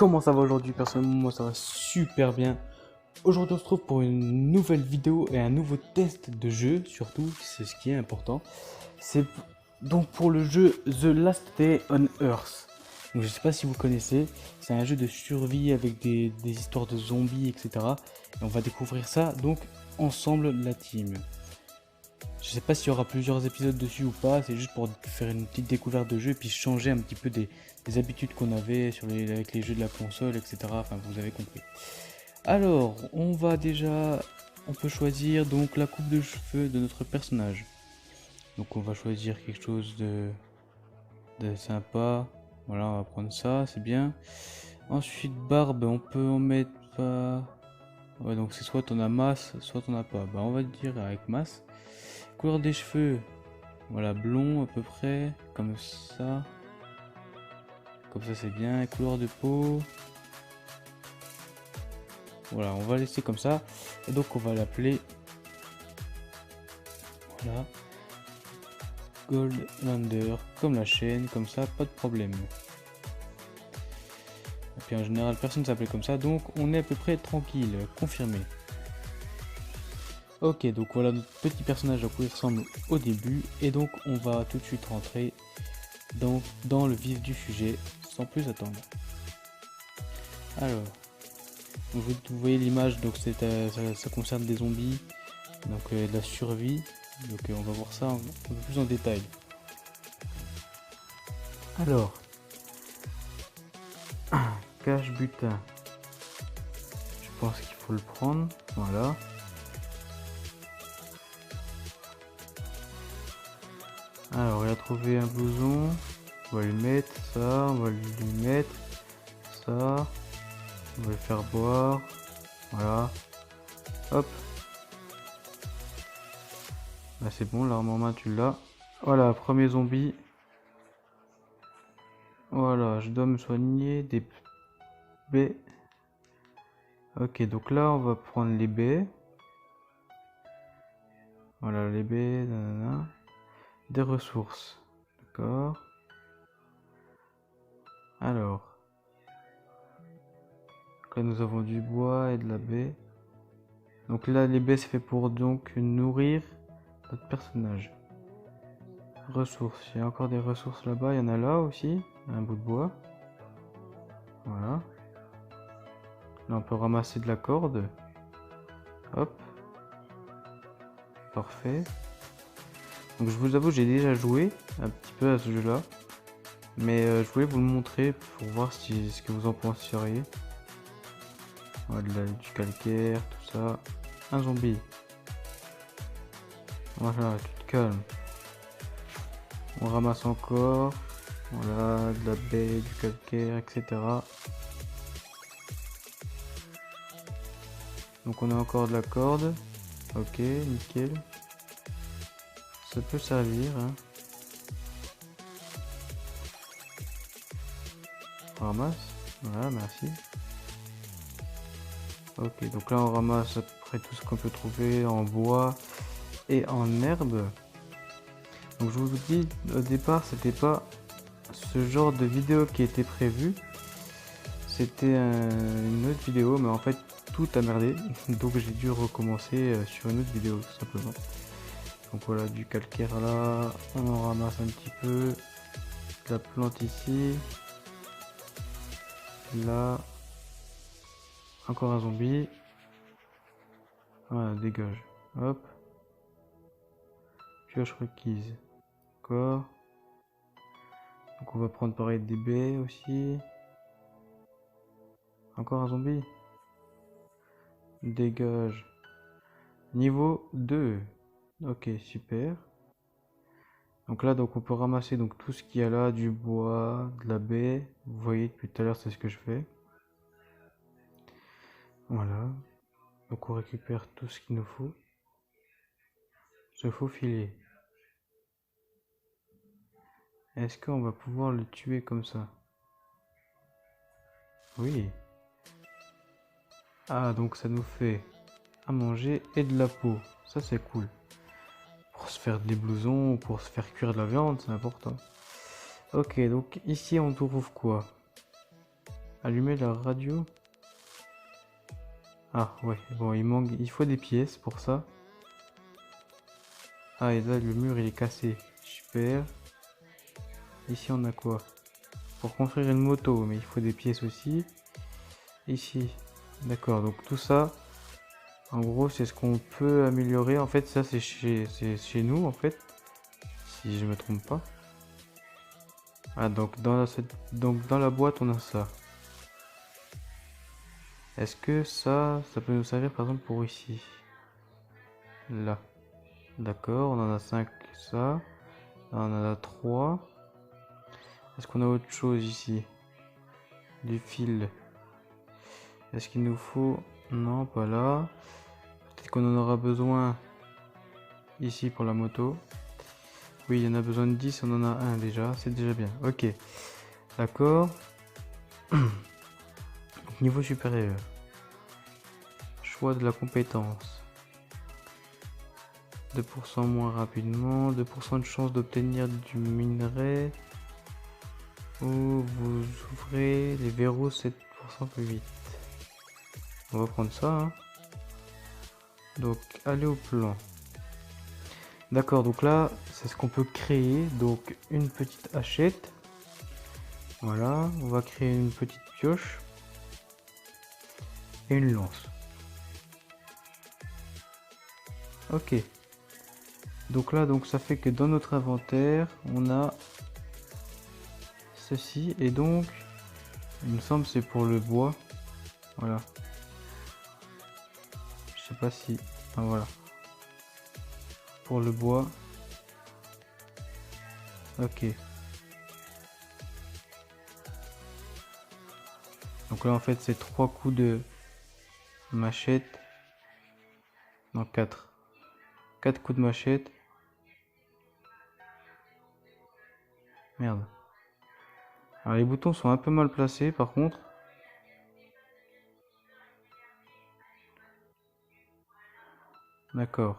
comment ça va aujourd'hui? Personnellement, moi ça va super bien. Aujourd'hui, on se trouve pour une nouvelle vidéo et un nouveau test de jeu, surtout, c'est ce qui est important. C'est donc pour le jeu The Last Day on Earth. Donc, je sais pas si vous connaissez, c'est un jeu de survie avec des histoires de zombies, etc. Et on va découvrir ça donc ensemble, la team. Je sais pas s'il y aura plusieurs épisodes dessus ou pas, c'est juste pour faire une petite découverte de jeu et puis changer un petit peu des habitudes qu'on avait avec les jeux de la console, etc. Enfin, vous avez compris. Alors, on peut choisir donc la coupe de cheveux de notre personnage. Donc on va choisir quelque chose de sympa. Voilà, on va prendre ça, c'est bien. Ensuite, barbe, on peut en mettre pas. Ouais, donc c'est soit t'en as masse, soit t'en as pas. Bah, on va dire avec masse. Couleur des cheveux, voilà, blond à peu près, comme ça. Comme ça, c'est bien. Et couleur de peau. Voilà, on va laisser comme ça. Et donc, on va l'appeler. Voilà. Goldlander, comme la chaîne, comme ça, pas de problème. Et puis en général, personne ne s'appelait comme ça, donc on est à peu près tranquille, confirmé. Ok, donc voilà notre petit personnage à quoi il ressemble au début, et donc on va tout de suite rentrer dans le vif du sujet, sans plus attendre. Alors, vous voyez l'image, donc ça concerne des zombies, donc de la survie, donc on va voir ça un peu plus en détail. Alors, cache butin. Je pense qu'il faut le prendre. Voilà. Alors, il a trouvé un blouson. On va lui mettre ça. On va lui mettre ça. On va le faire boire. Voilà. Hop. Là, c'est bon. L'arme en main, tu l'as. Voilà, premier zombie. Voilà, je dois me soigner des baies. Ok, donc là, on va prendre les baies. Voilà, les baies. Nanana. Des ressources. D'accord. Alors. Là, nous avons du bois et de la baie. Donc là, les baies, c'est fait pour donc nourrir notre personnage. Ressources. Il y a encore des ressources là-bas. Il y en a là aussi. Un bout de bois. Voilà. Là, on peut ramasser de la corde. Hop. Parfait. Donc je vous avoue, j'ai déjà joué un petit peu à ce jeu-là. Mais je voulais vous le montrer pour voir ce que vous en penseriez. Voilà, du calcaire, tout ça. Un zombie. Voilà, tu te calmes. On ramasse encore. Voilà, de la baie, du calcaire, etc. Donc on a encore de la corde. Ok, nickel. Ça peut servir. Hein. On ramasse. Voilà, merci. Ok, donc là on ramasse à peu près tout ce qu'on peut trouver en bois et en herbe. Donc je vous dis, au départ, c'était pas ce genre de vidéo qui était prévu. C'était une autre vidéo, mais en fait tout a merdé. Donc j'ai dû recommencer sur une autre vidéo tout simplement. Donc voilà, du calcaire là, on en ramasse un petit peu. De la plante ici. Là. Encore un zombie. Voilà, dégage. Hop. Pioche requise. D'accord. Donc on va prendre pareil des baies aussi. Encore un zombie. Dégage. Niveau 2. Ok, super. Donc là, donc on peut ramasser donc tout ce qu'il y a là, du bois, de la baie. Vous voyez, depuis tout à l'heure, c'est ce que je fais. Voilà. Donc on récupère tout ce qu'il nous faut. Se faufiler. Est-ce qu'on va pouvoir le tuer comme ça? Oui. Ah, donc ça nous fait à manger et de la peau. Ça, c'est cool. Pour se faire des blousons, pour se faire cuire de la viande, c'est important. Ok, donc ici, on trouve quoi? Allumer la radio. Ah ouais, bon il faut des pièces pour ça. Ah et là le mur il est cassé. Super. Ici on a quoi? Pour construire une moto, mais il faut des pièces aussi. Ici. D'accord, donc tout ça, en gros c'est ce qu'on peut améliorer. En fait ça c'est chez nous en fait. Si je me trompe pas. Ah donc donc dans la boîte on a ça. Est-ce que ça peut nous servir par exemple pour ici? Là. D'accord, on en a 5 ça. Là, on en a 3. Est-ce qu'on a autre chose ici? Du fil. Est-ce qu'il nous faut... Non, pas là. Peut-être qu'on en aura besoin ici pour la moto. Oui, il y en a besoin de 10, on en a un déjà. C'est déjà bien. Ok. D'accord. Niveau supérieur. Choix de la compétence. 2% moins rapidement. 2% de chance d'obtenir du minerai. Ou vous ouvrez les verrous 7% plus vite. On va prendre ça. Hein. Donc, aller au plan. D'accord, donc là, c'est ce qu'on peut créer. Donc, une petite hachette. Voilà, on va créer une petite pioche. Et une lance. Ok. Donc là, donc ça fait que dans notre inventaire, on a ceci. Et donc, il me semble c'est pour le bois. Voilà. Je sais pas si... Ah, voilà. Pour le bois. Ok. Donc là en fait c'est 3 coups de machette. Non 4. 4 coups de machette. Merde. Alors les boutons sont un peu mal placés par contre. D'accord.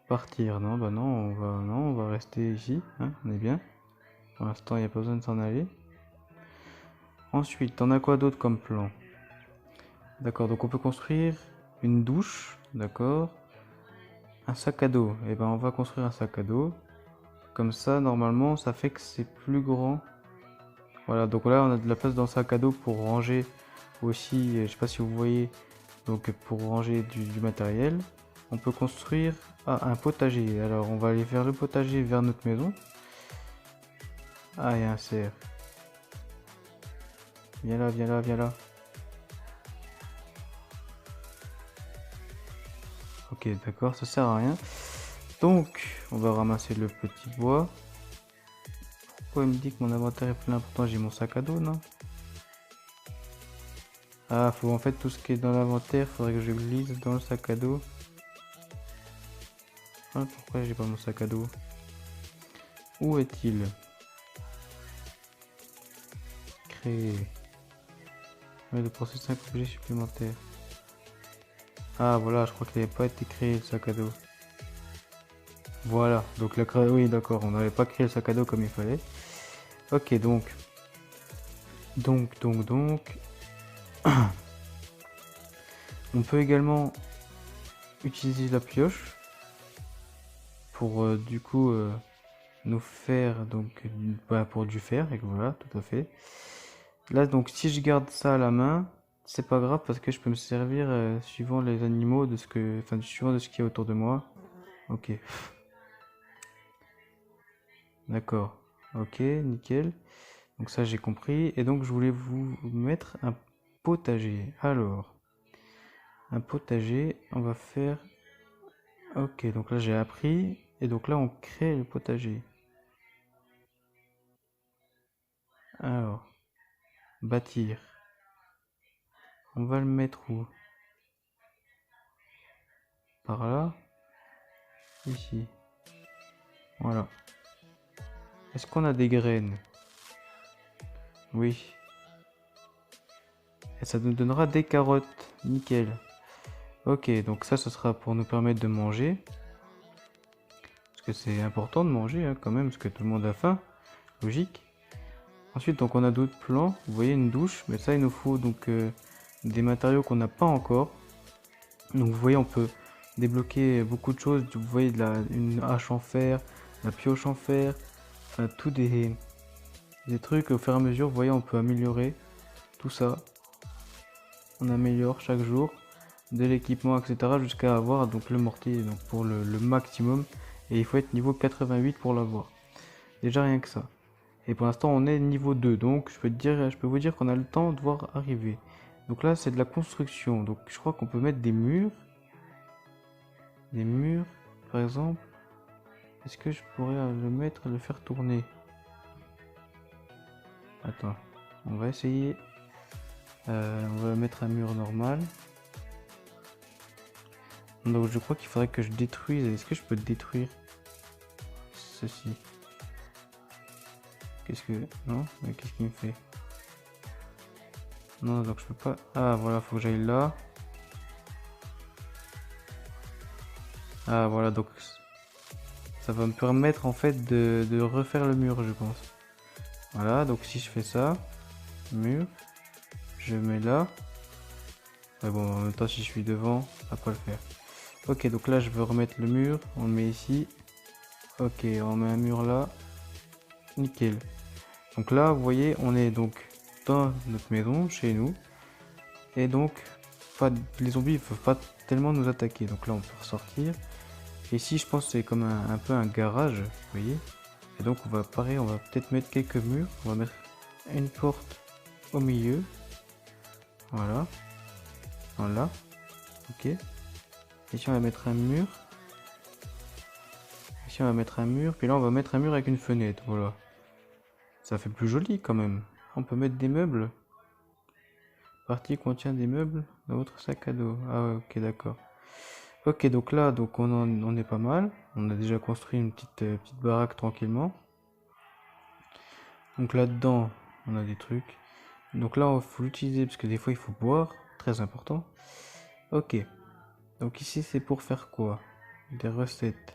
Partir, non, bah non, on va rester ici, hein, on est bien. Pour l'instant, il n'y a pas besoin de s'en aller. Ensuite, on a quoi d'autre comme plan? D'accord, donc on peut construire une douche, d'accord. Un sac à dos, et ben on va construire un sac à dos. Comme ça, normalement, ça fait que c'est plus grand. Voilà, donc là, on a de la place dans le sac à dos pour ranger aussi, je sais pas si vous voyez, donc pour ranger du matériel. On peut construire un potager. Alors on va aller vers le potager vers notre maison. Ah, il y a un cerf. Viens là, viens là, viens là. Ok, d'accord, ça sert à rien. Donc, on va ramasser le petit bois. Pourquoi il me dit que mon inventaire est plein? Pourtant j'ai mon sac à dos, non? Ah, faut en fait tout ce qui est dans l'inventaire, faudrait que je glisse dans le sac à dos. Ah, pourquoi j'ai pas mon sac à dos? Où est-il? Créer. Ouais, de processer 5 objets supplémentaires. Ah voilà, je crois qu'il n'avait pas été créé le sac à dos. Voilà, donc oui d'accord, on n'avait pas créé le sac à dos comme il fallait. Ok, donc. On peut également utiliser la pioche pour du coup nous faire donc pour du fer, et voilà, tout à fait. Là donc si je garde ça à la main, c'est pas grave parce que je peux me servir suivant les animaux de ce que, enfin suivant de ce qu'il y a autour de moi. Ok. D'accord. Ok, nickel. Donc ça j'ai compris. Et donc je voulais vous mettre un potager. Alors, un potager, on va faire... Ok, donc là j'ai appris. Et donc là on crée le potager. Alors, bâtir. On va le mettre où? Par là. Ici. Voilà. Est-ce qu'on a des graines? Oui. Et ça nous donnera des carottes. Nickel. Ok, donc ça, ce sera pour nous permettre de manger. Parce que c'est important de manger hein, quand même, parce que tout le monde a faim. Logique. Ensuite, donc on a d'autres plans. Vous voyez une douche, mais ça il nous faut donc des matériaux qu'on n'a pas encore. Donc vous voyez, on peut débloquer beaucoup de choses. Vous voyez une hache en fer, la pioche en fer, enfin tout des trucs au fur et à mesure. Vous voyez, on peut améliorer tout ça. On améliore chaque jour de l'équipement, etc. jusqu'à avoir donc le mortier donc pour le maximum. Et il faut être niveau 88 pour l'avoir. Déjà rien que ça. Et pour l'instant on est niveau 2, donc je peux vous dire qu'on a le temps de voir arriver. Donc là c'est de la construction, donc je crois qu'on peut mettre des murs. Des murs par exemple. Est-ce que je pourrais le mettre, le faire tourner? Attends, on va essayer. On va mettre un mur normal. Donc je crois qu'il faudrait que je détruise. Est-ce que je peux détruire ceci? Qu'est-ce que... Non, mais qu'est-ce qu'il me fait? Non, donc je peux pas... Ah voilà, faut que j'aille là. Ah voilà, donc ça va me permettre en fait de refaire le mur, je pense. Voilà, donc si je fais ça, mur, je mets là. Mais bon, en même temps si je suis devant, ça va pas le faire. Ok, donc là je veux remettre le mur, on le met ici. Ok, on met un mur là. Nickel. Donc là, vous voyez, on est donc dans notre maison, chez nous. Et donc, les zombies ne peuvent pas tellement nous attaquer. Donc là, on peut ressortir. Et ici, je pense que c'est comme un peu un garage, vous voyez. Et donc, on va pareil, on va peut-être mettre quelques murs. On va mettre une porte au milieu. Voilà. Voilà. Ok. Ici, on va mettre un mur. Ici, on va mettre un mur. Puis là, on va mettre un mur avec une fenêtre. Voilà. Ça fait plus joli quand même. On peut mettre des meubles. Partie contient des meubles dans votre sac à dos. Ah ouais, ok, d'accord. Ok, donc là, donc on est pas mal. On a déjà construit une petite baraque tranquillement. Donc là-dedans, on a des trucs. Donc là, il faut l'utiliser parce que des fois, il faut boire. Très important. Ok. Donc ici, c'est pour faire quoi? Des recettes.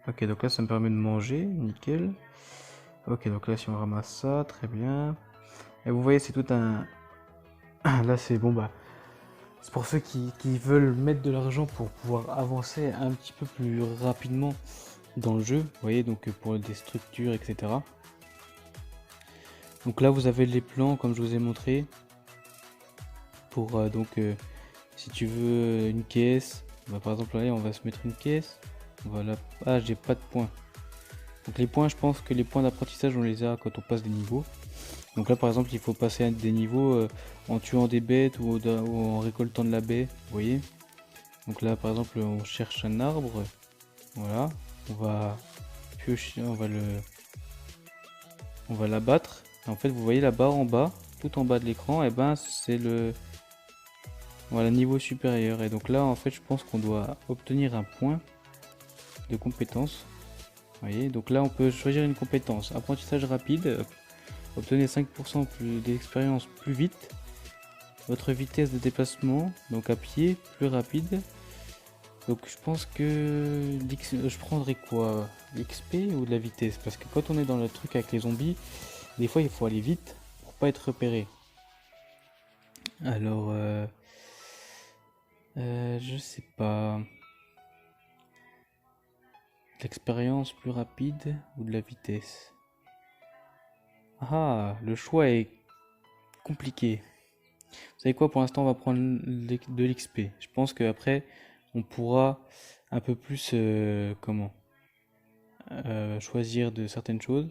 Ok, donc là, ça me permet de manger. Nickel. Ok, donc là, si on ramasse ça, très bien. Et vous voyez, c'est tout un... Là, c'est bon, bah... C'est pour ceux qui veulent mettre de l'argent pour pouvoir avancer un petit peu plus rapidement dans le jeu. Vous voyez, donc pour des structures, etc. Donc là, vous avez les plans, comme je vous ai montré. Pour si tu veux une caisse, bah, par exemple, là, on va se mettre une caisse. Voilà. Ah, j'ai pas de points. Donc les points, je pense que les points d'apprentissage, on les a quand on passe des niveaux. Donc là, par exemple, il faut passer à des niveaux en tuant des bêtes ou en récoltant de la baie. Vous voyez. Donc là, par exemple, on cherche un arbre. Voilà. On va piocher, on va l'abattre. En fait, vous voyez la barre en bas, tout en bas de l'écran, et ben c'est le voilà, niveau supérieur. Et donc là, en fait, je pense qu'on doit obtenir un point de compétence. Vous voyez, donc là, on peut choisir une compétence. Apprentissage rapide. Obtenez 5% d'expérience plus vite. Votre vitesse de déplacement, donc à pied, plus rapide. Donc je pense que je prendrais quoi? L'XP ou de la vitesse? Parce que quand on est dans le truc avec les zombies, des fois il faut aller vite pour pas être repéré. Alors, je sais pas. L'expérience plus rapide ou de la vitesse? Ah, le choix est compliqué. Vous savez quoi, pour l'instant on va prendre de l'XP. Je pense qu'après on pourra un peu plus choisir de certaines choses.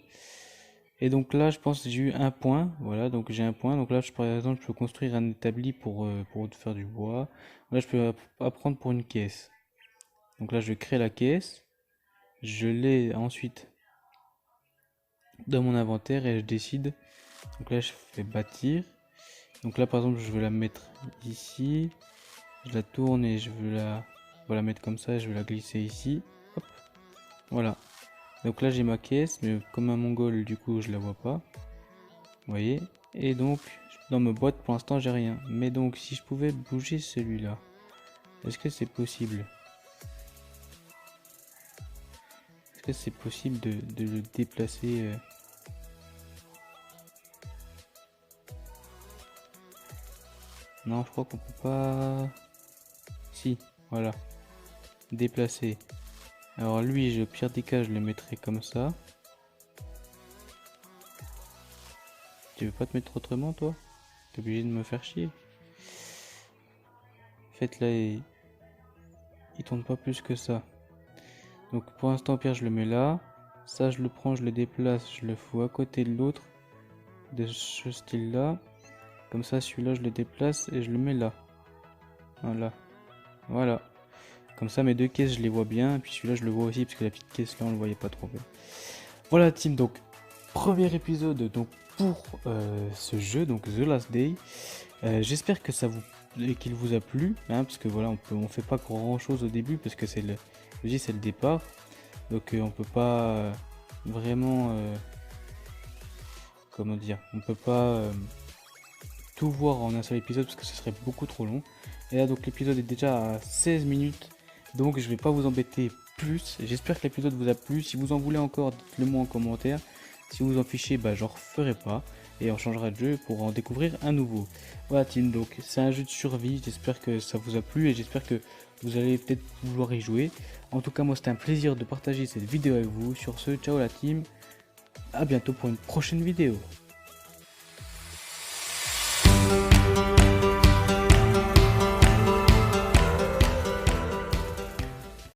Et donc là je pense que j'ai eu un point. Voilà, donc j'ai un point. Donc là par exemple je peux construire un établi pour faire du bois. Là je peux apprendre pour une caisse. Donc là je crée la caisse. Je l'ai ensuite dans mon inventaire et je décide. Donc là je fais bâtir. Donc là par exemple je veux la mettre ici. Je la tourne et je veux la mettre comme ça. Je vais la glisser ici. Hop. Voilà. Donc là j'ai ma caisse, mais comme un mongol du coup je la vois pas. Vous voyez. Et donc dans ma boîte pour l'instant j'ai rien. Mais donc si je pouvais bouger celui-là, est-ce que c'est possible? Est-ce que c'est possible de le déplacer Non, je crois qu'on peut pas... Si, voilà. Déplacer. Alors lui, au pire des cas, je le mettrai comme ça. Tu veux pas te mettre autrement, toi? T'es obligé de me faire chier. En fait, là, il tourne pas plus que ça. Donc pour l'instant, au pire, je le mets là. Ça, je le prends, je le déplace, je le fous à côté de l'autre. De ce style-là. Comme ça, celui-là, je le déplace et je le mets là. Voilà. Voilà. Comme ça, mes deux caisses, je les vois bien. Et puis celui-là, je le vois aussi, parce que la petite caisse, là, on le voyait pas trop bien. Voilà, team. Donc, premier épisode donc pour ce jeu, donc The Last Day. J'espère que qu'il vous a plu, hein, parce que voilà, on fait pas grand chose au début, parce que c'est le départ. Donc, on peut pas vraiment... comment dire, on peut pas tout voir en un seul épisode parce que ce serait beaucoup trop long. Et là donc l'épisode est déjà à 16 minutes, donc je vais pas vous embêter plus. J'espère que l'épisode vous a plu. Si vous en voulez encore, dites-le moi en commentaire. Si vous en fichez, bah j'en referai pas et on changera de jeu pour en découvrir un nouveau. Voilà team, donc c'est un jeu de survie. J'espère que ça vous a plu et j'espère que vous allez peut-être vouloir y jouer. En tout cas moi c'était un plaisir de partager cette vidéo avec vous. Sur ce, ciao la team, à bientôt pour une prochaine vidéo.